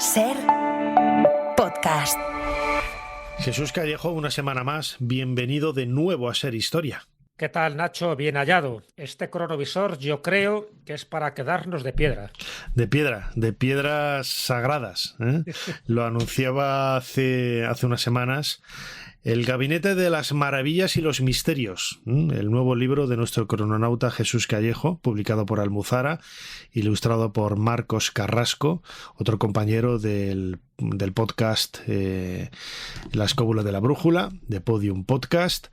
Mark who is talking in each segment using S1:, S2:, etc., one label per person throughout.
S1: Ser podcast.
S2: Jesús Callejo, una semana más, bienvenido de nuevo a Ser Historia.
S3: ¿Qué tal, Nacho? Bien hallado. Este cronovisor yo creo que es para quedarnos de piedra.
S2: De piedras sagradas, ¿eh? Lo anunciaba hace unas semanas El Gabinete de las Maravillas y los Misterios, el nuevo libro de nuestro crononauta Jesús Callejo, publicado por Almuzara, ilustrado por Marcos Carrasco, otro compañero del podcast La Escóbula de la Brújula, de Podium Podcast.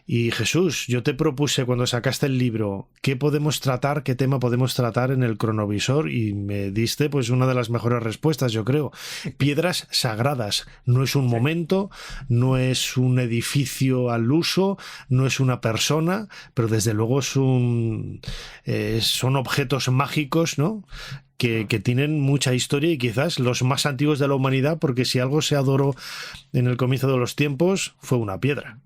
S2: Y Jesús, yo te propuse cuando sacaste el libro qué podemos tratar, qué tema podemos tratar en el cronovisor, y me diste pues una de las mejores respuestas, yo creo. Piedras sagradas. No es un momento, no es un edificio al uso, no es una persona, pero desde luego son objetos mágicos, ¿no? Que tienen mucha historia y quizás los más antiguos de la humanidad, porque si algo se adoró en el comienzo de los tiempos fue una piedra.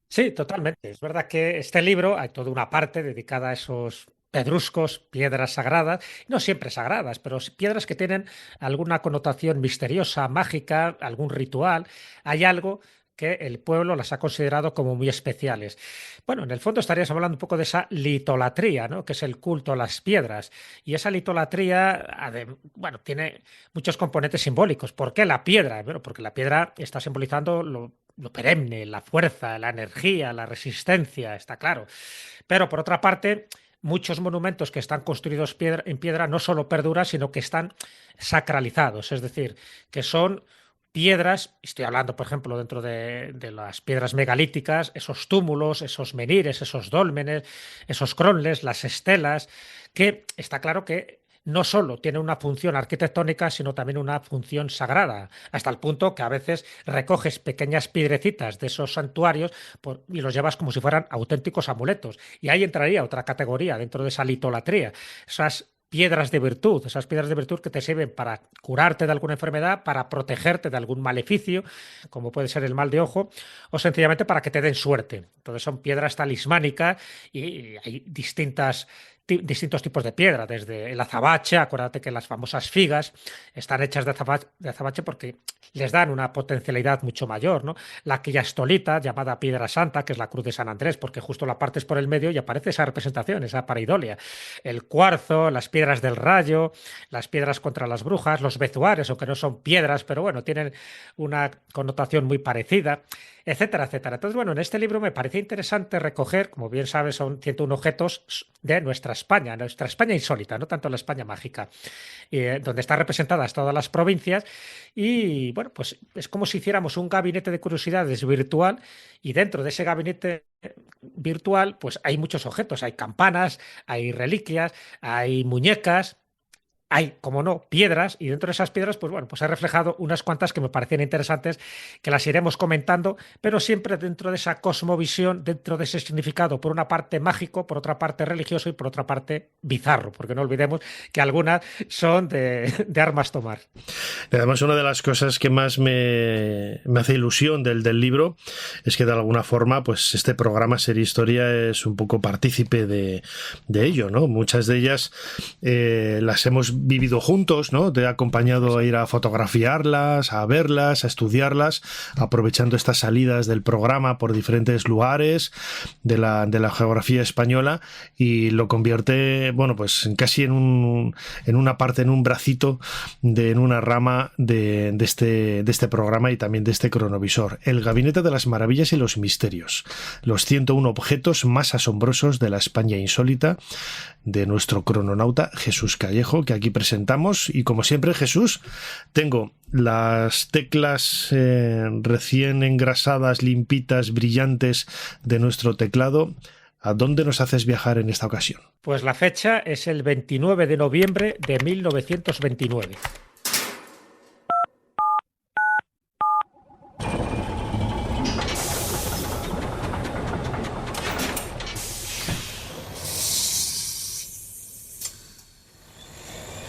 S3: Sí, totalmente. Es verdad que este libro hay toda una parte dedicada a esos pedruscos, piedras sagradas, no siempre sagradas, pero piedras que tienen alguna connotación misteriosa, mágica, algún ritual. Hay algo que el pueblo las ha considerado como muy especiales. Bueno, en el fondo estaríamos hablando un poco de esa litolatría, ¿no? Que es el culto a las piedras. Y esa litolatría, bueno, tiene muchos componentes simbólicos. ¿Por qué la piedra? Bueno, porque la piedra está simbolizando lo perenne, la fuerza, la energía, la resistencia, está claro. Pero por otra parte, muchos monumentos que están construidos en piedra no solo perduran, sino que están sacralizados, es decir, que son piedras, estoy hablando, por ejemplo, dentro de las piedras megalíticas, esos túmulos, esos menhires, esos dólmenes, esos cronles, las estelas, que está claro que no solo tiene una función arquitectónica, sino también una función sagrada, hasta el punto que a veces recoges pequeñas piedrecitas de esos santuarios y los llevas como si fueran auténticos amuletos. Y ahí entraría otra categoría dentro de esa litolatría, esas piedras de virtud, esas piedras de virtud que te sirven para curarte de alguna enfermedad, para protegerte de algún maleficio, como puede ser el mal de ojo, o sencillamente para que te den suerte. Entonces son piedras talismánicas y hay distintos tipos de piedra, desde el azabache. Acuérdate que las famosas figas están hechas de azabache porque les dan una potencialidad mucho mayor, ¿no? La quillastolita, llamada piedra santa, que es la cruz de San Andrés, porque justo la partes por el medio y aparece esa representación, esa pareidolia. El cuarzo, las piedras del rayo, las piedras contra las brujas, los bezuares, aunque no son piedras, pero bueno, tienen una connotación muy parecida, etcétera, etcétera. Entonces, bueno, en este libro me parece interesante recoger, como bien sabes, son 101 objetos de nuestra España insólita, no tanto la España mágica, donde están representadas todas las provincias. Y bueno, pues es como si hiciéramos un gabinete de curiosidades virtual, y dentro de ese gabinete virtual pues hay muchos objetos, hay campanas, hay reliquias, hay muñecas. Hay, como no, piedras, y dentro de esas piedras, pues bueno, pues he reflejado unas cuantas que me parecían interesantes, que las iremos comentando, pero siempre dentro de esa cosmovisión, dentro de ese significado, por una parte mágico, por otra parte religioso y por otra parte bizarro, porque no olvidemos que algunas son de armas tomar.
S2: Además, una de las cosas que más me hace ilusión del libro es que de alguna forma, pues este programa Ser Historia es un poco partícipe de ello, ¿no? Muchas de ellas las hemos vivido juntos, ¿no? Te he acompañado a ir a fotografiarlas, a verlas, a estudiarlas, aprovechando estas salidas del programa por diferentes lugares de la geografía española, y lo convierte, bueno, pues casi en una parte, en un bracito, en una rama de este programa y también de este cronovisor. El Gabinete de las Maravillas y los Misterios. Los 101 objetos más asombrosos de la España insólita, de nuestro crononauta Jesús Callejo, que aquí presentamos. Y como siempre, Jesús, tengo las teclas recién engrasadas, limpitas, brillantes de nuestro teclado. ¿A dónde nos haces viajar en esta ocasión?
S3: Pues la fecha es el 29 de noviembre de 1929.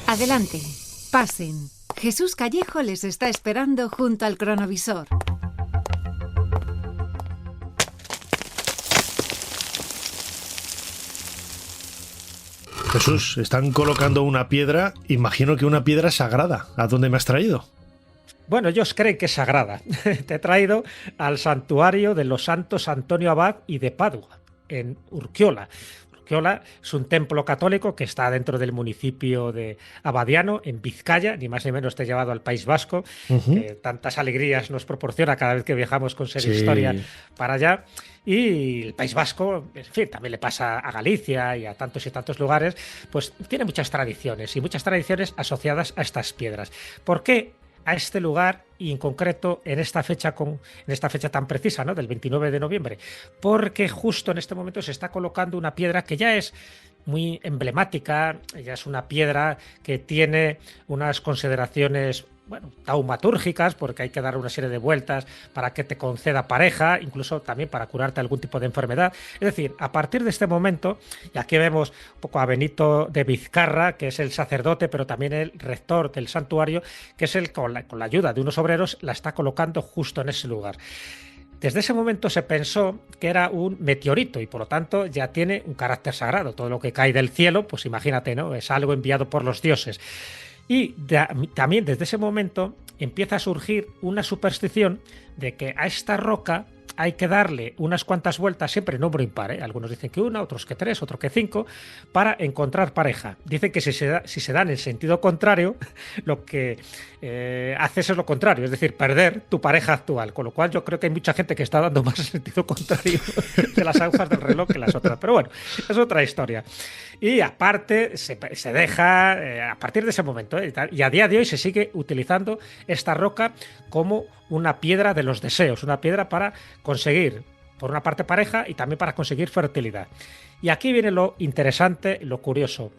S1: Adelante, pasen. Jesús Callejo les está esperando junto al cronovisor.
S2: Jesús, están colocando una piedra, imagino que una piedra sagrada. ¿A dónde me has traído?
S3: Bueno, ellos creen que es sagrada. Te he traído al santuario de los santos Antonio Abad y de Padua, en Urquiola. Urquiola es un templo católico que está dentro del municipio de Abadiano, en Vizcaya, ni más ni menos te he llevado al País Vasco, que tantas alegrías nos proporciona cada vez que viajamos con Ser Historia para allá. Y el País Vasco, en fin, también le pasa a Galicia y a tantos lugares, pues tiene muchas tradiciones y muchas tradiciones asociadas a estas piedras. ¿Por qué a este lugar y en concreto en esta fecha tan precisa, ¿no? Del 29 de noviembre? Porque justo en este momento se está colocando una piedra que ya es muy emblemática, ya es una piedra que tiene unas consideraciones, bueno, taumatúrgicas, porque hay que dar una serie de vueltas para que te conceda pareja, incluso también para curarte algún tipo de enfermedad. Es decir, a partir de este momento, y aquí vemos un poco a Benito de Vizcarra, que es el sacerdote, pero también el rector del santuario, que es el con la ayuda de unos obreros, la está colocando justo en ese lugar. Desde ese momento se pensó que era un meteorito y por lo tanto ya tiene un carácter sagrado. Todo lo que cae del cielo, pues imagínate, ¿no? Es algo enviado por los dioses. Y también desde ese momento empieza a surgir una superstición de que a esta roca hay que darle unas cuantas vueltas, siempre en número impar, ¿eh? Algunos dicen que una, otros que 3, otros que 5, para encontrar pareja. Dicen que si se da en el sentido contrario, lo que haces es lo contrario, es decir, perder tu pareja actual. Con lo cual yo creo que hay mucha gente que está dando más el sentido contrario de las agujas del reloj que las otras. Pero bueno, es otra historia. Y aparte se deja, a partir de ese momento, y a día de hoy se sigue utilizando esta roca como una piedra de los deseos, una piedra para conseguir, por una parte, pareja y también para conseguir fertilidad. Y aquí viene lo interesante, lo curioso,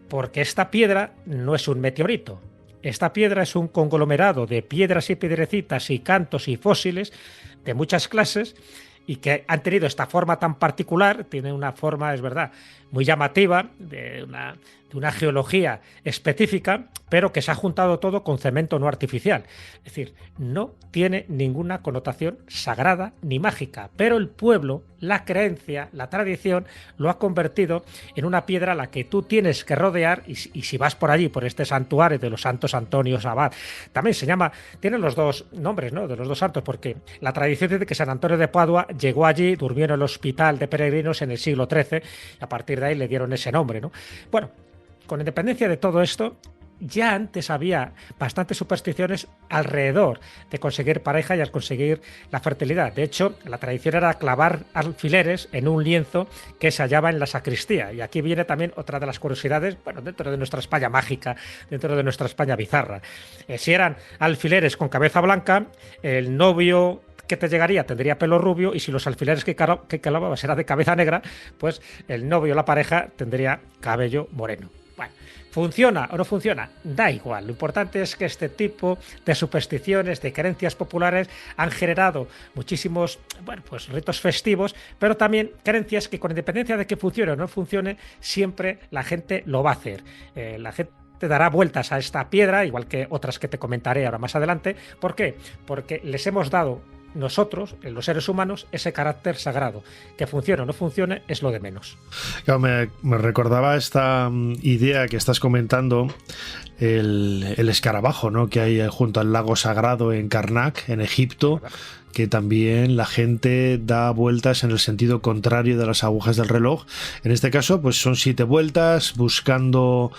S3: porque esta piedra no es un meteorito. Esta piedra es un conglomerado de piedras y piedrecitas y cantos y fósiles de muchas clases y que han tenido esta forma tan particular, tiene una forma, es verdad, muy llamativa, de una geología específica, pero que se ha juntado todo con cemento no artificial. Es decir, no tiene ninguna connotación sagrada ni mágica, pero el pueblo, la creencia, la tradición, lo ha convertido en una piedra a la que tú tienes que rodear y si vas por allí, por este santuario de los santos Antonio Abad, también se llama, tienen los dos nombres, ¿no? De los dos santos, porque la tradición dice que San Antonio de Padua llegó allí, durmió en el hospital de peregrinos en el siglo XIII, y a partir de ahí le dieron ese nombre, ¿no? Bueno, con independencia de todo esto, ya antes había bastantes supersticiones alrededor de conseguir pareja y al conseguir la fertilidad. De hecho, la tradición era clavar alfileres en un lienzo que se hallaba en la sacristía. Y aquí viene también otra de las curiosidades, bueno, dentro de nuestra España mágica, dentro de nuestra España bizarra. Si eran alfileres con cabeza blanca, el novio que te llegaría tendría pelo rubio, y si los alfileres que clavabas era de cabeza negra, pues el novio o la pareja tendría cabello moreno. Bueno, ¿funciona o no funciona? Da igual. Lo importante es que este tipo de supersticiones, de creencias populares, han generado muchísimos, bueno, pues ritos festivos, pero también creencias que, con independencia de que funcione o no funcione, siempre la gente lo va a hacer. La gente te dará vueltas a esta piedra, igual que otras que te comentaré ahora más adelante. ¿Por qué? Porque les hemos dado nosotros, los seres humanos, ese carácter sagrado. Que funcione o no funcione es lo de menos.
S2: Claro, me recordaba esta idea que estás comentando, el escarabajo, ¿no? Que hay junto al lago sagrado en Karnak, en Egipto, que también la gente da vueltas en el sentido contrario de las agujas del reloj. En este caso, pues son 7 vueltas, buscando,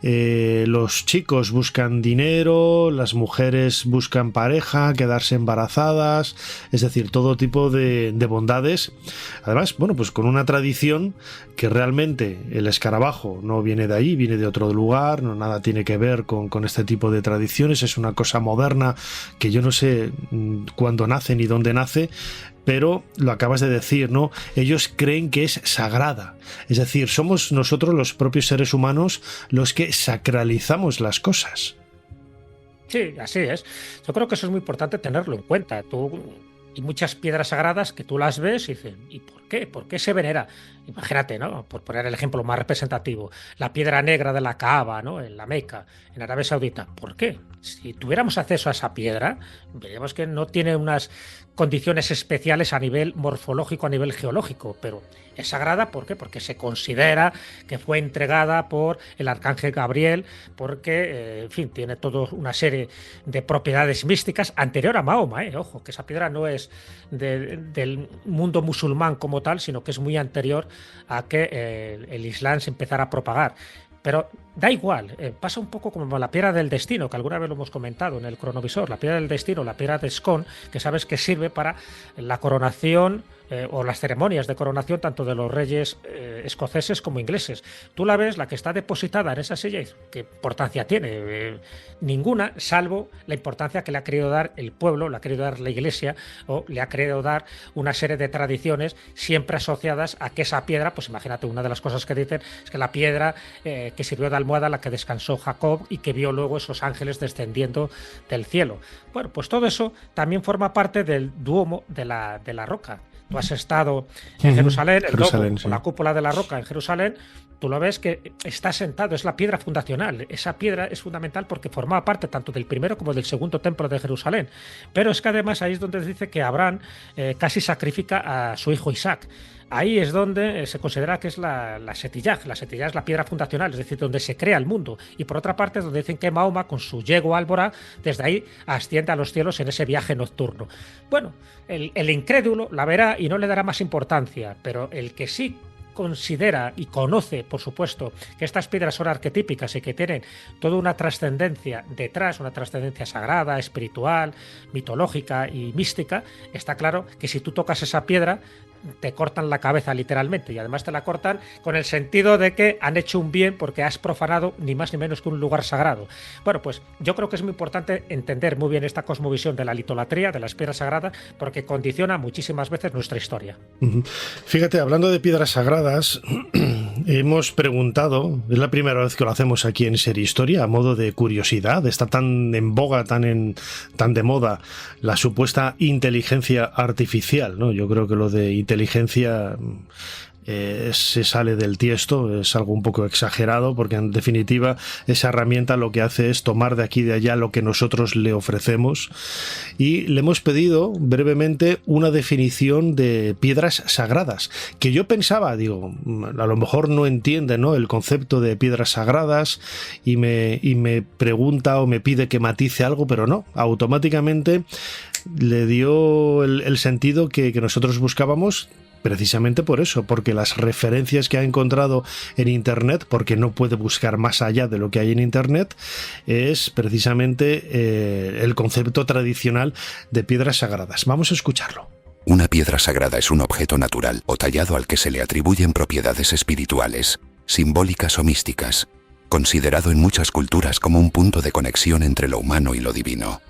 S2: los chicos buscan dinero, las mujeres buscan pareja, quedarse embarazadas, es decir, todo tipo de bondades. Además, bueno, pues con una tradición que realmente el escarabajo no viene de ahí, viene de otro lugar, no nada tiene que ver con este tipo de tradiciones, es una cosa moderna que yo no sé cuándo nace ni dónde nace, pero lo acabas de decir, ¿no? Ellos creen que es sagrada, es decir, somos nosotros los propios seres humanos los que sacralizamos las cosas.
S3: Sí, así es. Yo creo que eso es muy importante tenerlo en cuenta. Tú Y muchas piedras sagradas que tú las ves y dices, ¿y por qué? ¿Por qué se venera? Imagínate, ¿no? Por poner el ejemplo más representativo, la piedra negra de la Kaaba, ¿no? En la Meca, en Arabia Saudita. ¿Por qué? Si tuviéramos acceso a esa piedra, veríamos que no tiene unas condiciones especiales a nivel morfológico, a nivel geológico, pero es sagrada. ¿Por qué? Porque se considera que fue entregada por el arcángel Gabriel, porque, en fin, tiene toda una serie de propiedades místicas anterior a Mahoma, ojo, que esa piedra no es del mundo musulmán como tal, sino que es muy anterior a que el Islam se empezara a propagar. Pero da igual, pasa un poco como la piedra del destino, que alguna vez lo hemos comentado en el cronovisor, la piedra del destino, la piedra de Scone, que sabes que sirve para la coronación o las ceremonias de coronación tanto de los reyes escoceses como ingleses. Tú la ves, la que está depositada en esa silla, ¿qué importancia tiene? Ninguna, salvo la importancia que le ha querido dar el pueblo, le ha querido dar la iglesia, o le ha querido dar una serie de tradiciones siempre asociadas a que esa piedra, pues imagínate, una de las cosas que dicen es que la piedra que sirvió de almohada, la que descansó Jacob y que vio luego esos ángeles descendiendo del cielo. Bueno, pues todo eso también forma parte del Duomo de la Roca. Tú has estado en Jerusalén, el domo, sí, o la cúpula de la Roca en Jerusalén, tú lo ves que está sentado, es la piedra fundacional. Esa piedra es fundamental porque formaba parte tanto del primero como del segundo templo de Jerusalén. Pero es que además ahí es donde dice que Abraham casi sacrifica a su hijo Isaac. Ahí es donde se considera que es la Setillá. La Setillá es la piedra fundacional, es decir, donde se crea el mundo. Y por otra parte, donde dicen que Mahoma, con su yegua Alborá, desde ahí asciende a los cielos en ese viaje nocturno. Bueno, el incrédulo la verá y no le dará más importancia, pero el que sí considera y conoce, por supuesto, que estas piedras son arquetípicas y que tienen toda una trascendencia detrás, una trascendencia sagrada, espiritual, mitológica y mística, está claro que si tú tocas esa piedra te cortan la cabeza literalmente, y además te la cortan con el sentido de que han hecho un bien porque has profanado ni más ni menos que un lugar sagrado. Bueno, pues yo creo que es muy importante entender muy bien esta cosmovisión de la litolatría, de las piedras sagradas, porque condiciona muchísimas veces nuestra historia.
S2: Fíjate, hablando de piedras sagradas, hemos preguntado, es la primera vez que lo hacemos aquí en Serie Historia, a modo de curiosidad, está tan en boga, tan de moda la supuesta inteligencia artificial, ¿no? Yo creo que lo de inteligencia se sale del tiesto, es algo un poco exagerado, porque en definitiva esa herramienta lo que hace es tomar de aquí y de allá lo que nosotros le ofrecemos, y le hemos pedido brevemente una definición de piedras sagradas, que yo pensaba, digo, a lo mejor no entiende, ¿no?, el concepto de piedras sagradas y me pregunta o me pide que matice algo, pero no, automáticamente le dio el sentido que nosotros buscábamos, precisamente por eso, porque las referencias que ha encontrado en Internet, porque no puede buscar más allá de lo que hay en Internet, es precisamente el concepto tradicional de piedras sagradas. Vamos a escucharlo.
S4: Una piedra sagrada es un objeto natural o tallado al que se le atribuyen propiedades espirituales, simbólicas o místicas, considerado en muchas culturas como un punto de conexión entre lo humano y lo divino.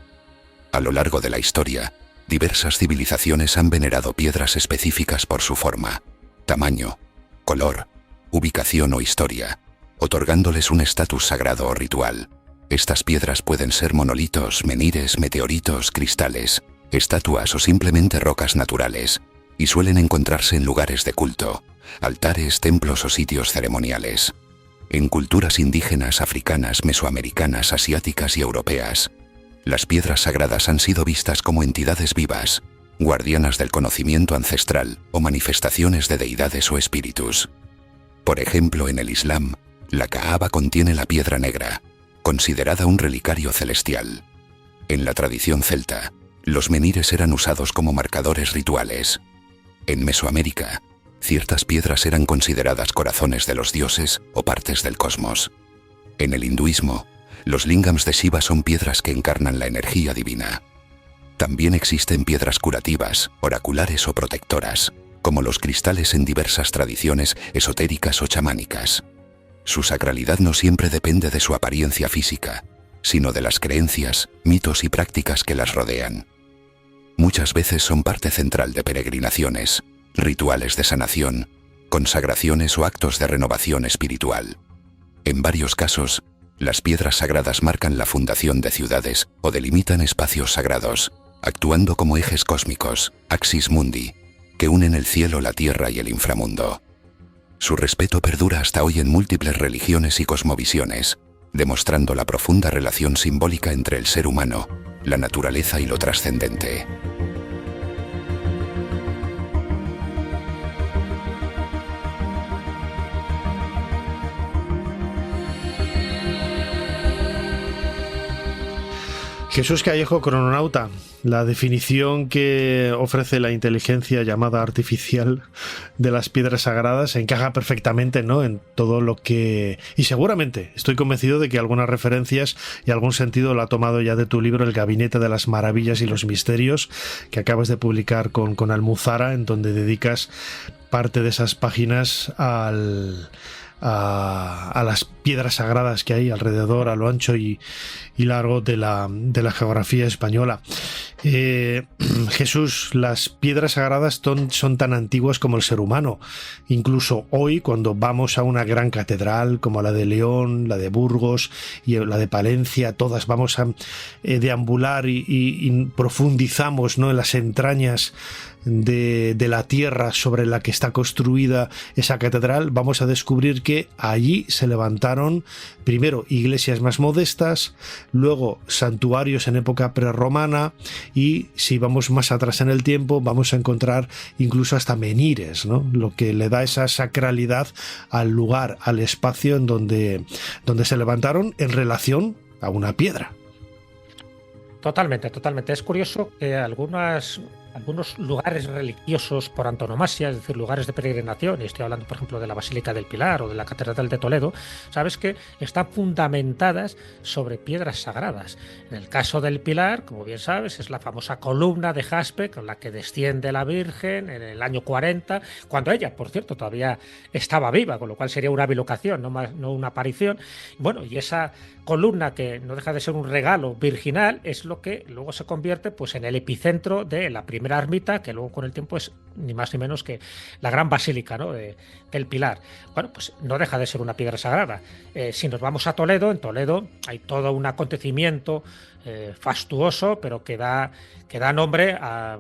S4: A lo largo de la historia, diversas civilizaciones han venerado piedras específicas por su forma, tamaño, color, ubicación o historia, otorgándoles un estatus sagrado o ritual. Estas piedras pueden ser monolitos, menires, meteoritos, cristales, estatuas o simplemente rocas naturales, y suelen encontrarse en lugares de culto, altares, templos o sitios ceremoniales. En culturas indígenas, africanas, mesoamericanas, asiáticas y europeas, las piedras sagradas han sido vistas como entidades vivas, guardianas del conocimiento ancestral o manifestaciones de deidades o espíritus. Por ejemplo, en el Islam, la Kaaba contiene la piedra negra, considerada un relicario celestial. En la tradición celta, los menires eran usados como marcadores rituales. En Mesoamérica, ciertas piedras eran consideradas corazones de los dioses o partes del cosmos. En el hinduismo, los lingams de Shiva son piedras que encarnan la energía divina. También existen piedras curativas, oraculares o protectoras, como los cristales en diversas tradiciones esotéricas o chamánicas. Su sacralidad no siempre depende de su apariencia física, sino de las creencias, mitos y prácticas que las rodean. Muchas veces son parte central de peregrinaciones, rituales de sanación, consagraciones o actos de renovación espiritual. En varios casos, las piedras sagradas marcan la fundación de ciudades o delimitan espacios sagrados, actuando como ejes cósmicos, axis mundi, que unen el cielo, la tierra y el inframundo. Su respeto perdura hasta hoy en múltiples religiones y cosmovisiones, demostrando la profunda relación simbólica entre el ser humano, la naturaleza y lo trascendente.
S2: Jesús Callejo, crononauta, la definición que ofrece la inteligencia llamada artificial de las piedras sagradas encaja perfectamente, ¿no?, en todo lo que... Y seguramente, estoy convencido de que algunas referencias y algún sentido lo ha tomado ya de tu libro El Gabinete de las Maravillas y los Misterios, que acabas de publicar con Almuzara, en donde dedicas parte de esas páginas a las piedras sagradas que hay alrededor, a lo ancho y largo de la geografía española. Jesús, las piedras sagradas son tan antiguas como el ser humano. Incluso hoy, cuando vamos a una gran catedral como la de León, la de Burgos y la de Palencia, todas vamos a deambular y profundizamos, ¿no?, en las entrañas de la tierra sobre la que está construida esa catedral, vamos a descubrir que allí se levantaron primero iglesias más modestas, luego santuarios en época prerromana, y si vamos más atrás en el tiempo vamos a encontrar incluso hasta menhires, ¿no?, lo que le da esa sacralidad al lugar, al espacio en donde se levantaron en relación a una piedra.
S3: Totalmente, totalmente. Es curioso que algunos lugares religiosos por antonomasia, es decir, lugares de peregrinación, y estoy hablando, por ejemplo, de la Basílica del Pilar o de la Catedral de Toledo, sabes que están fundamentadas sobre piedras sagradas. En el caso del Pilar, como bien sabes, es la famosa columna de jaspe con la que desciende la Virgen en el año 40, cuando ella, por cierto, todavía estaba viva, con lo cual sería una bilocación, no una aparición. Bueno, y esa columna, que no deja de ser un regalo virginal, es lo que luego se convierte, pues, en el epicentro de la primera ermita, que luego con el tiempo es ni más ni menos que la gran basílica, ¿no?, del Pilar. Bueno, pues no deja de ser una piedra sagrada. Si nos vamos a Toledo, en Toledo hay todo un acontecimiento fastuoso, pero que da nombre a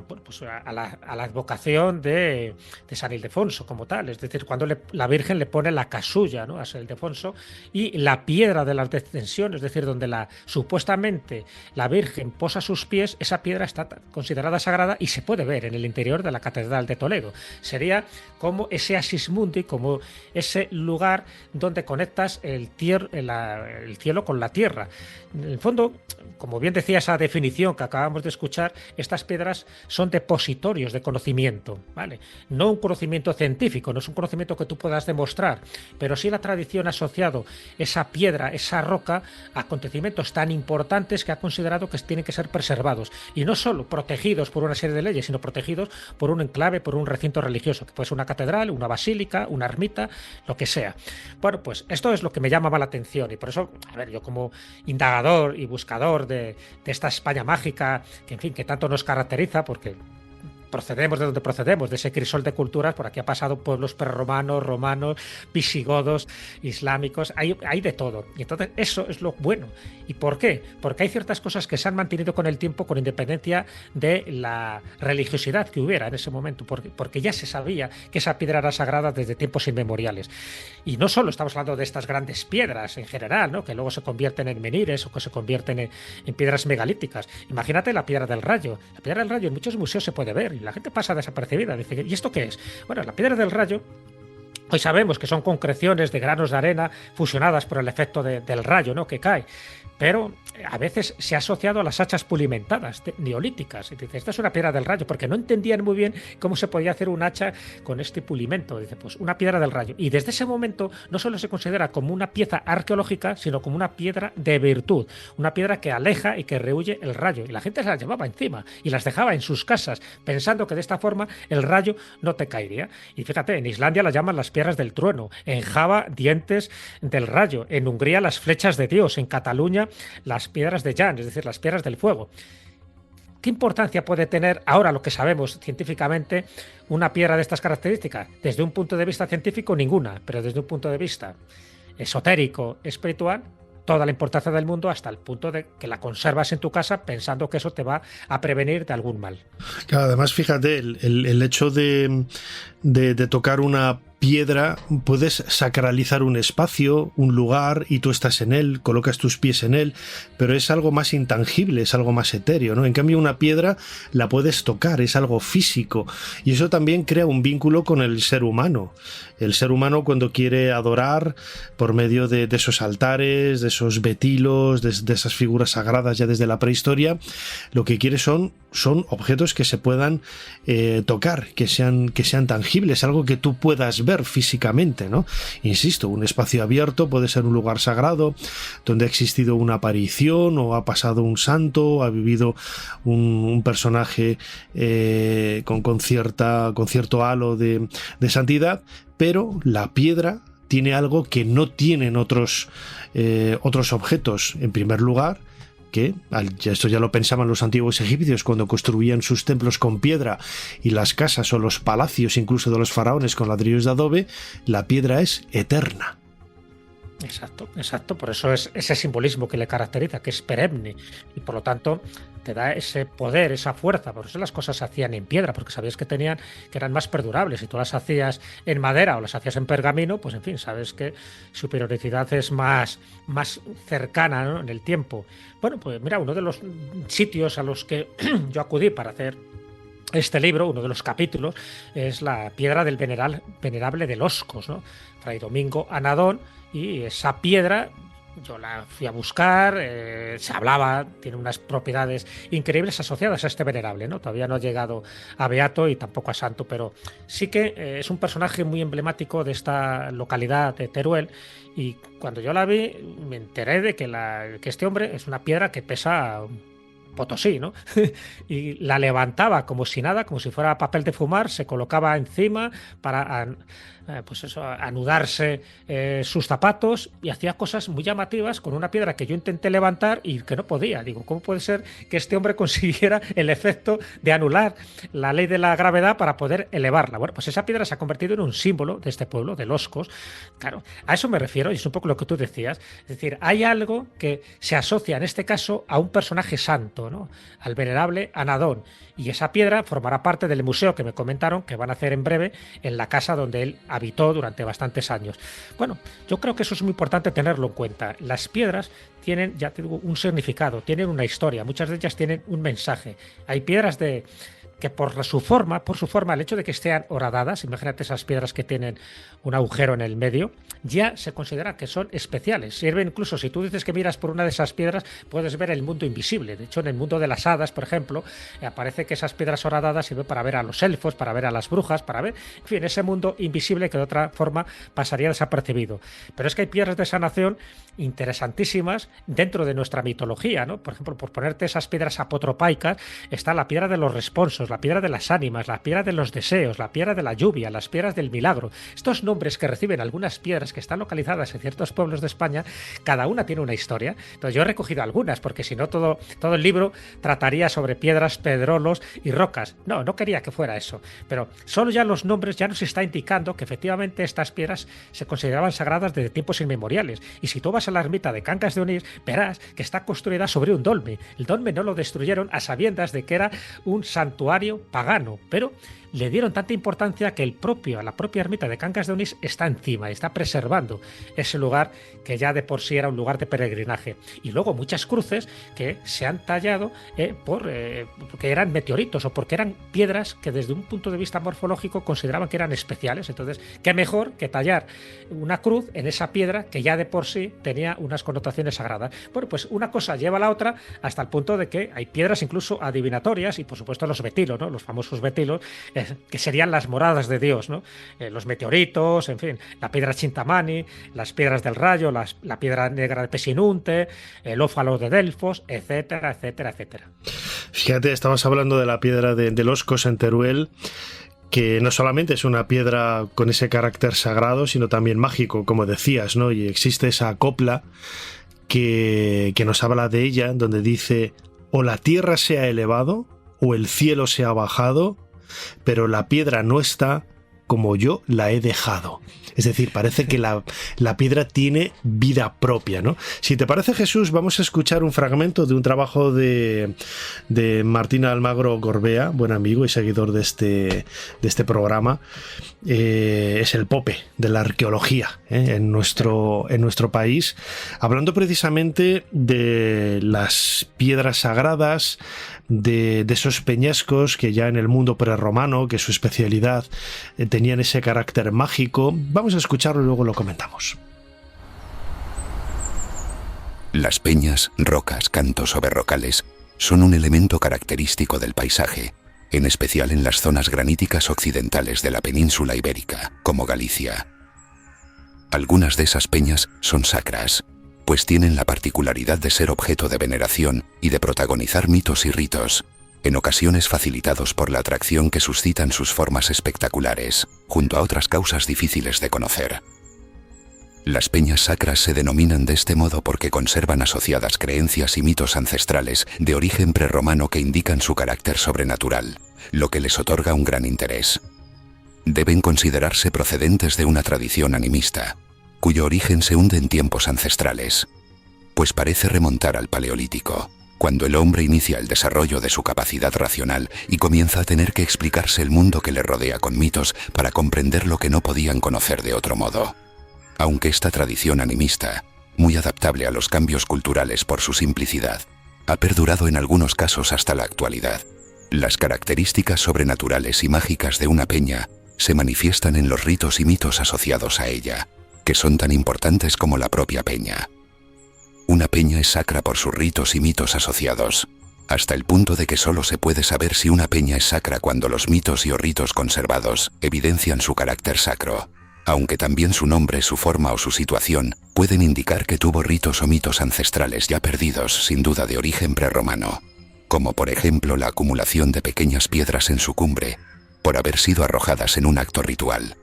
S3: la advocación de San Ildefonso como tal. Es decir, cuando la Virgen le pone la casulla, ¿no?, a San Ildefonso, y la piedra de la descensión, es decir, donde supuestamente la Virgen posa sus pies, esa piedra está considerada sagrada y se puede ver en el interior de la Catedral de Toledo. Sería como ese axis mundi, como ese lugar donde conectas el cielo con la tierra. En el fondo, como bien decía esa definición que acabamos de escuchar, estas piedras son depositorios de conocimiento, ¿vale? No un conocimiento científico, no es un conocimiento que tú puedas demostrar, pero sí la tradición ha asociado esa piedra, esa roca, a acontecimientos tan importantes que ha considerado que tienen que ser preservados, y no solo protegidos por una serie de leyes, sino protegidos por un enclave, por un recinto religioso, que puede ser una catedral, una basílica, una ermita, lo que sea. Bueno, pues esto es lo que me llamaba la atención, y por eso, a ver, yo como indagador y buscador de esta España mágica, que en fin, que tanto nos caracteriza, porque procedemos de donde procedemos, de ese crisol de culturas. Por aquí ha pasado pueblos prerromanos, romanos, visigodos, islámicos, hay de todo. Y entonces eso es lo bueno. ¿Y por qué? Porque hay ciertas cosas que se han mantenido con el tiempo, con independencia de la religiosidad que hubiera en ese momento, porque ya se sabía que esa piedra era sagrada desde tiempos inmemoriales. Y no solo estamos hablando de estas grandes piedras en general, ¿no?, que luego se convierten en menhires o que se convierten en piedras megalíticas. Imagínate la Piedra del Rayo. La Piedra del Rayo en muchos museos se puede ver, la gente pasa desapercibida. Dice, ¿y esto qué es? Bueno, la Piedra del Rayo, hoy sabemos que son concreciones de granos de arena fusionadas por el efecto del rayo, ¿no?, que cae. Pero a veces se ha asociado a las hachas pulimentadas neolíticas. Y dice, esta es una piedra del rayo, porque no entendían muy bien cómo se podía hacer un hacha con este pulimento. Dice, pues una piedra del rayo. Y desde ese momento no solo se considera como una pieza arqueológica, sino como una piedra de virtud, una piedra que aleja y que rehuye el rayo. Y la gente se las llevaba encima y las dejaba en sus casas, pensando que de esta forma el rayo no te caería. Y fíjate, en Islandia las llaman las piedras del trueno, en Java dientes del rayo, en Hungría las flechas de Dios, en Cataluña las piedras de Jan, es decir, las piedras del fuego. ¿Qué importancia puede tener ahora, lo que sabemos científicamente, una piedra de estas características? Desde un punto de vista científico, ninguna, pero desde un punto de vista esotérico, espiritual, toda la importancia del mundo hasta el punto de que la conservas en tu casa pensando que eso te va a prevenir de algún mal.
S2: Claro, además, fíjate, el hecho de tocar una piedra, puedes sacralizar un espacio, un lugar, y tú estás en él, colocas tus pies en él, pero es algo más intangible, es algo más etéreo, ¿no? En cambio, una piedra la puedes tocar, es algo físico, y eso también crea un vínculo con el ser humano. El ser humano, cuando quiere adorar por medio de esos altares, de esos betilos, de esas figuras sagradas ya desde la prehistoria, lo que quiere son objetos que se puedan tocar, que sean tangibles, algo que tú puedas ver físicamente, ¿no? Insisto, un espacio abierto puede ser un lugar sagrado donde ha existido una aparición, o ha pasado un santo, ha vivido un personaje con cierto halo de santidad, pero la piedra tiene algo que no tienen otros objetos. En primer lugar, que esto ya lo pensaban los antiguos egipcios cuando construían sus templos con piedra, y las casas o los palacios incluso de los faraones con ladrillos de adobe, la piedra es eterna.
S3: Exacto, por eso es ese simbolismo que le caracteriza, que es perenne, y por lo tanto te da ese poder, esa fuerza. Por eso las cosas se hacían en piedra, porque sabías que eran más perdurables. Si tú las hacías en madera o las hacías en pergamino, pues en fin, sabes que su periodicidad es más cercana, ¿no?, en el tiempo. Bueno, pues mira, uno de los sitios a los que yo acudí para hacer este libro, uno de los capítulos, es la piedra del venerable de Loscos, ¿no? Fray Domingo Anadón, y esa piedra yo la fui a buscar, se hablaba, tiene unas propiedades increíbles asociadas a este venerable, ¿no? Todavía no ha llegado a beato y tampoco a santo, pero sí que es un personaje muy emblemático de esta localidad de Teruel, y cuando yo la vi me enteré de que este hombre es una piedra que pesa Potosí, ¿no? Y la levantaba como si nada, como si fuera papel de fumar, se colocaba encima para anudarse sus zapatos, y hacía cosas muy llamativas con una piedra que yo intenté levantar y que no podía. Digo, ¿cómo puede ser que este hombre consiguiera el efecto de anular la ley de la gravedad para poder elevarla? Bueno, pues esa piedra se ha convertido en un símbolo de este pueblo, de Loscos. Claro, a eso me refiero, y es un poco lo que tú decías. Es decir, hay algo que se asocia en este caso a un personaje santo, ¿no?, al venerable Anadón, y esa piedra formará parte del museo que me comentaron que van a hacer en breve en la casa donde él habitó durante bastantes años. Bueno, yo creo que eso es muy importante tenerlo en cuenta. Las piedras tienen, ya te digo, un significado, tienen una historia, muchas de ellas tienen un mensaje. Hay piedras que por su forma, el hecho de que estén horadadas, imagínate esas piedras que tienen un agujero en el medio, ya se considera que son especiales. Sirven incluso, si tú dices que miras por una de esas piedras, puedes ver el mundo invisible. De hecho, en el mundo de las hadas, por ejemplo, aparece que esas piedras horadadas sirven para ver a los elfos, para ver a las brujas, para ver, en fin, ese mundo invisible que de otra forma pasaría desapercibido. Pero es que hay piedras de sanación interesantísimas dentro de nuestra mitología, ¿no? Por ejemplo, por ponerte esas piedras apotropaicas, está la piedra de los responsos, la piedra de las ánimas, la piedra de los deseos, la piedra de la lluvia, las piedras del milagro. Estos nombres que reciben algunas piedras que están localizadas en ciertos pueblos de España, cada una tiene una historia. Entonces yo he recogido algunas, porque si no todo el libro trataría sobre piedras, pedrolos y rocas. No quería que fuera eso, pero solo ya los nombres ya nos está indicando que efectivamente estas piedras se consideraban sagradas desde tiempos inmemoriales. Y si tú vas a la ermita de Cangas de Onís, verás que está construida sobre un dolmen. El dolmen no lo destruyeron a sabiendas de que era un santuario pagano, pero le dieron tanta importancia que la propia ermita de Cangas de Onís está encima, está preservando ese lugar que ya de por sí era un lugar de peregrinaje. Y luego muchas cruces que se han tallado porque eran meteoritos o porque eran piedras que desde un punto de vista morfológico consideraban que eran especiales. Entonces, qué mejor que tallar una cruz en esa piedra que ya de por sí tenía unas connotaciones sagradas. Bueno, pues una cosa lleva a la otra hasta el punto de que hay piedras incluso adivinatorias, y por supuesto los betilos, ¿no?, los famosos betilos, que serían las moradas de Dios, ¿no? Los meteoritos, en fin, la piedra Chintamani, las piedras del rayo, la piedra negra de Pesinunte, el ófalo de Delfos, etcétera, etcétera, etcétera.
S2: Fíjate, estamos hablando de la piedra de Loscos en Teruel, que no solamente es una piedra con ese carácter sagrado, sino también mágico, como decías, ¿no? Y existe esa copla que nos habla de ella, donde dice: o la tierra se ha elevado, o el cielo se ha bajado, pero la piedra no está, como yo la he dejado. Es decir, parece que la piedra tiene vida propia, ¿no? Si te parece, Jesús, vamos a escuchar un fragmento de un trabajo de Martín Almagro Gorbea, buen amigo y seguidor de este programa. Es el Pope de la arqueología en nuestro país, hablando precisamente de las piedras sagradas, de esos peñascos que ya en el mundo prerromano, que su especialidad tenían ese carácter mágico. Vamos a escucharlo y luego lo comentamos.
S4: Las peñas, rocas, cantos o berrocales son un elemento característico del paisaje, en especial en las zonas graníticas occidentales de la península ibérica, como Galicia. Algunas de esas peñas son sacras, pues tienen la particularidad de ser objeto de veneración y de protagonizar mitos y ritos, en ocasiones facilitados por la atracción que suscitan sus formas espectaculares, junto a otras causas difíciles de conocer. Las peñas sacras se denominan de este modo porque conservan asociadas creencias y mitos ancestrales de origen prerromano que indican su carácter sobrenatural, lo que les otorga un gran interés. Deben considerarse procedentes de una tradición animista, cuyo origen se hunde en tiempos ancestrales, pues parece remontar al Paleolítico, cuando el hombre inicia el desarrollo de su capacidad racional y comienza a tener que explicarse el mundo que le rodea con mitos para comprender lo que no podían conocer de otro modo. Aunque esta tradición animista, muy adaptable a los cambios culturales por su simplicidad, ha perdurado en algunos casos hasta la actualidad, las características sobrenaturales y mágicas de una peña se manifiestan en los ritos y mitos asociados a ella, que son tan importantes como la propia peña. Una peña es sacra por sus ritos y mitos asociados, hasta el punto de que solo se puede saber si una peña es sacra cuando los mitos y o ritos conservados evidencian su carácter sacro, aunque también su nombre, su forma o su situación pueden indicar que tuvo ritos o mitos ancestrales ya perdidos, sin duda de origen prerromano, como por ejemplo la acumulación de pequeñas piedras en su cumbre, por haber sido arrojadas en un acto ritual.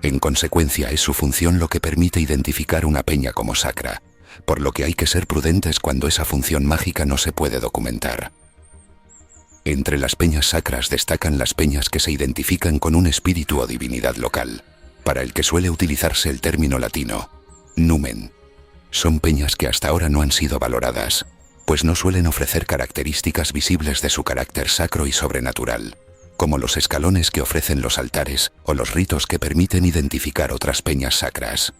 S4: En consecuencia, es su función lo que permite identificar una peña como sacra, por lo que hay que ser prudentes cuando esa función mágica no se puede documentar. Entre las peñas sacras destacan las peñas que se identifican con un espíritu o divinidad local, para el que suele utilizarse el término latino, numen. Son peñas que hasta ahora no han sido valoradas, pues no suelen ofrecer características visibles de su carácter sacro y sobrenatural, como los escalones que ofrecen los altares o los ritos que permiten identificar otras peñas sacras.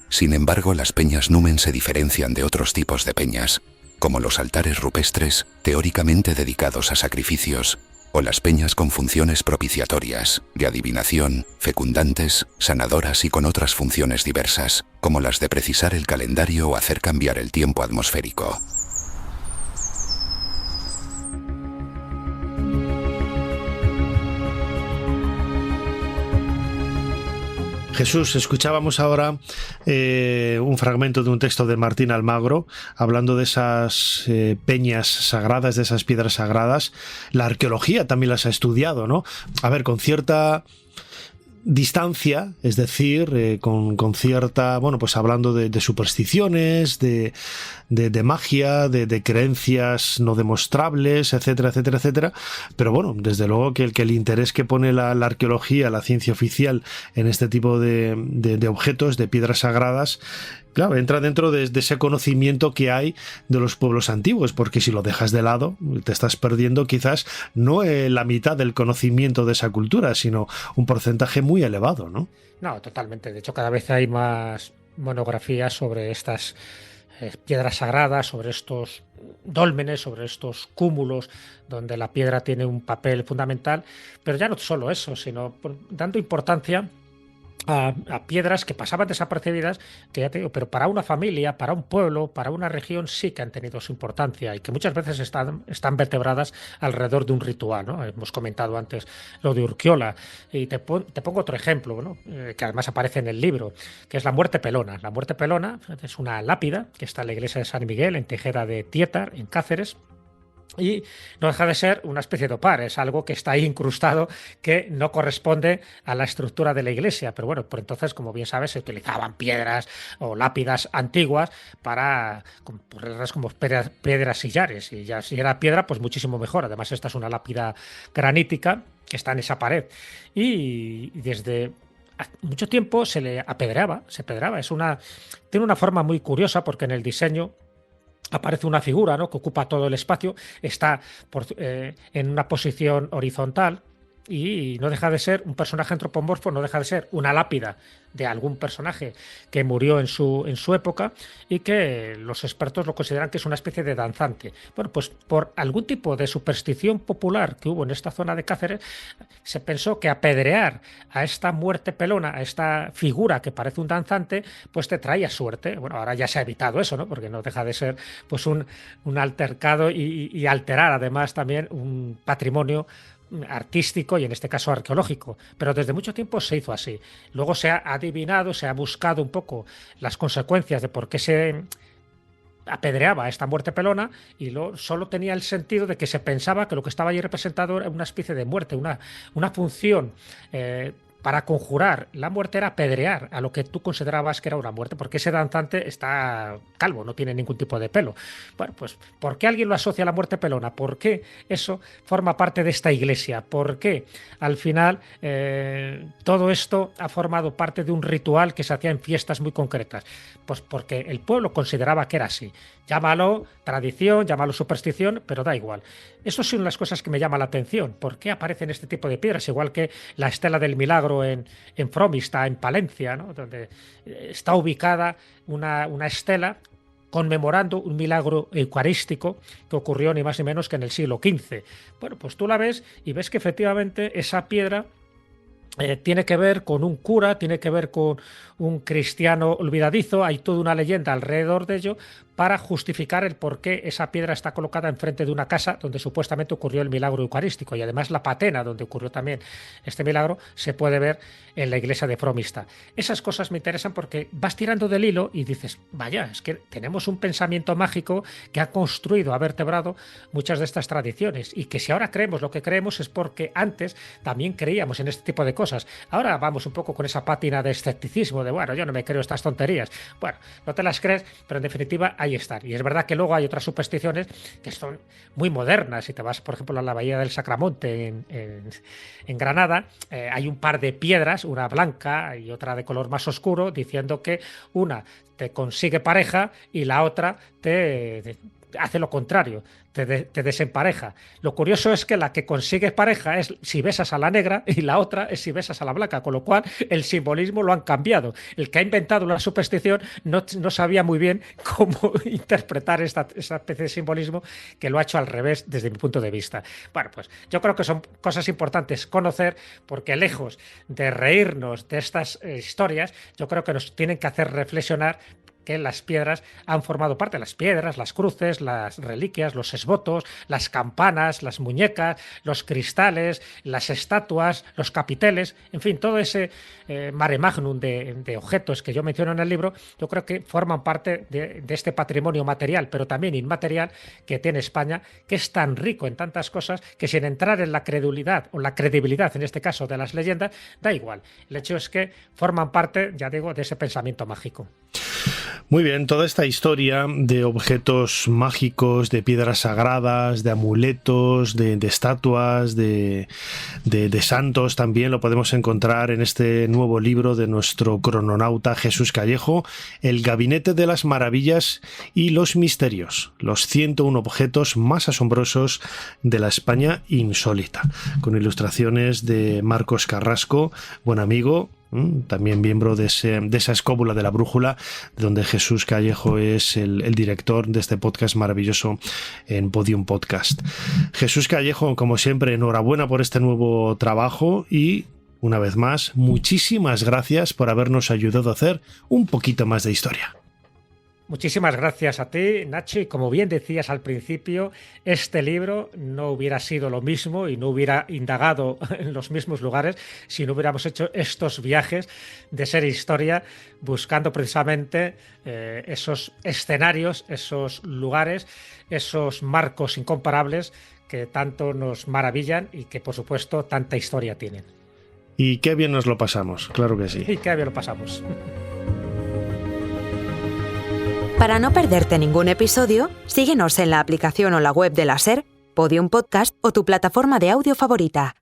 S4: Sin embargo, las peñas numen se diferencian de otros tipos de peñas, como los altares rupestres, teóricamente dedicados a sacrificios, o las peñas con funciones propiciatorias, de adivinación, fecundantes, sanadoras y con otras funciones diversas, como las de precisar el calendario o hacer cambiar el tiempo atmosférico.
S2: Jesús, escuchábamos ahora un fragmento de un texto de Martín Almagro hablando de esas peñas sagradas, de esas piedras sagradas. La arqueología también las ha estudiado, ¿no? A ver, con cierta distancia, es decir, con cierta, bueno, pues hablando de supersticiones, de magia, de creencias no demostrables, etcétera, etcétera, etcétera. Pero bueno, desde luego que el interés que pone la arqueología, la ciencia oficial en este tipo de objetos, de piedras sagradas, claro, entra dentro de ese conocimiento que hay de los pueblos antiguos, porque si lo dejas de lado, te estás perdiendo quizás no la mitad del conocimiento de esa cultura, sino un porcentaje muy elevado, ¿no?
S3: No, totalmente. De hecho, cada vez hay más monografías sobre estas piedras sagradas, sobre estos dólmenes, sobre estos cúmulos donde la piedra tiene un papel fundamental, pero ya no solo eso, sino dando importancia a piedras que pasaban desapercibidas, que ya te digo, pero para una familia, para un pueblo, para una región sí que han tenido su importancia y que muchas veces están vertebradas alrededor de un ritual, ¿no? Hemos comentado antes lo de Urquiola y te pongo otro ejemplo, ¿no? Que además aparece en el libro, que es la muerte pelona. La muerte pelona es una lápida que está en la iglesia de San Miguel, en Tejera de Tietar, en Cáceres, Y no deja de ser una especie de opar, es algo que está ahí incrustado, que no corresponde a la estructura de la iglesia. Pero bueno, por entonces, como bien sabes, se utilizaban piedras o lápidas antiguas para ponerlas como piedras sillares. Y ya si era piedra, pues muchísimo mejor. Además, esta es una lápida granítica que está en esa pared. Y desde mucho tiempo se le apedreaba, tiene una forma muy curiosa porque en el diseño aparece una figura, ¿no?, que ocupa todo el espacio, está en una posición horizontal y no deja de ser un personaje antropomorfo, no deja de ser una lápida de algún personaje que murió en su época y que los expertos lo consideran que es una especie de danzante. Bueno, pues por algún tipo de superstición popular que hubo en esta zona de Cáceres, se pensó que apedrear a esta muerte pelona, a esta figura que parece un danzante, pues te traía suerte. Bueno, ahora ya se ha evitado eso, ¿no?, porque no deja de ser pues un altercado y alterar además también un patrimonio artístico y en este caso arqueológico, pero desde mucho tiempo se hizo así. Luego se ha adivinado, se ha buscado un poco las consecuencias de por qué se apedreaba esta muerte pelona y solo tenía el sentido de que se pensaba que lo que estaba allí representado era una especie de muerte, una función para conjurar la muerte era apedrear a lo que tú considerabas que era una muerte, porque ese danzante está calvo, no tiene ningún tipo de pelo. Bueno, pues ¿por qué alguien lo asocia a la muerte pelona? ¿Por qué eso forma parte de esta iglesia? ¿Por qué al final todo esto ha formado parte de un ritual que se hacía en fiestas muy concretas? Pues porque el pueblo consideraba que era así. Llámalo tradición, llámalo superstición, pero da igual. Eso son las cosas que me llaman la atención. ¿Por qué aparecen este tipo de piedras? Igual que la estela del milagro en Fromista, en Palencia, ¿no?, donde está ubicada una estela conmemorando un milagro eucarístico que ocurrió ni más ni menos que en el siglo XV. Bueno, pues tú la ves y ves que efectivamente esa piedra tiene que ver con un cura, tiene que ver con un cristiano olvidadizo, hay toda una leyenda alrededor de ello para justificar el por qué esa piedra está colocada enfrente de una casa donde supuestamente ocurrió el milagro eucarístico, y además la patena donde ocurrió también este milagro se puede ver en la iglesia de Fromista. Esas cosas me interesan porque vas tirando del hilo y dices, vaya, es que tenemos un pensamiento mágico que ha construido, ha vertebrado muchas de estas tradiciones, y que si ahora creemos lo que creemos es porque antes también creíamos en este tipo de cosas. Ahora vamos un poco con esa pátina de escepticismo, de bueno, yo no me creo estas tonterías. Bueno, no te las crees, pero en definitiva ahí están. Y es verdad que luego hay otras supersticiones que son muy modernas. Si te vas, por ejemplo, a la Bahía del Sacramonte en Granada, hay un par de piedras, una blanca y otra de color más oscuro, diciendo que una te consigue pareja y la otra te hace lo contrario, te desempareja. Lo curioso es que la que consigue pareja es si besas a la negra y la otra es si besas a la blanca, con lo cual el simbolismo lo han cambiado. El que ha inventado la superstición no sabía muy bien cómo interpretar esa especie de simbolismo, que lo ha hecho al revés desde mi punto de vista. Bueno, pues yo creo que son cosas importantes conocer, porque lejos de reírnos de estas historias, yo creo que nos tienen que hacer reflexionar que las piedras han formado parte, las piedras, las cruces, las reliquias, los esbotos, las campanas, las muñecas, los cristales, las estatuas, los capiteles, en fin, todo ese mare magnum de objetos que yo menciono en el libro, yo creo que forman parte de este patrimonio material, pero también inmaterial, que tiene España, que es tan rico en tantas cosas que sin entrar en la credulidad o la credibilidad, en este caso, de las leyendas, da igual. El hecho es que forman parte, ya digo, de ese pensamiento mágico.
S2: Muy bien, toda esta historia de objetos mágicos, de piedras sagradas, de amuletos, de estatuas, de santos, también lo podemos encontrar en este nuevo libro de nuestro crononauta Jesús Callejo, El Gabinete de las Maravillas y los Misterios, los 101 objetos más asombrosos de la España insólita, con ilustraciones de Marcos Carrasco, buen amigo, también miembro de esa escóbula de la brújula, donde Jesús Callejo es el director de este podcast maravilloso en Podium Podcast. Jesús Callejo, como siempre, enhorabuena por este nuevo trabajo y, una vez más, muchísimas gracias por habernos ayudado a hacer un poquito más de historia.
S3: Muchísimas gracias a ti, Nacho, y como bien decías al principio, este libro no hubiera sido lo mismo y no hubiera indagado en los mismos lugares si no hubiéramos hecho estos viajes de Ser Historia buscando precisamente esos escenarios, esos lugares, esos marcos incomparables que tanto nos maravillan y que por supuesto tanta historia tienen.
S2: Y qué bien nos lo pasamos, claro que sí.
S3: Y qué bien lo pasamos.
S5: Para no perderte ningún episodio, síguenos en la aplicación o la web de la SER, Podium Podcast o tu plataforma de audio favorita.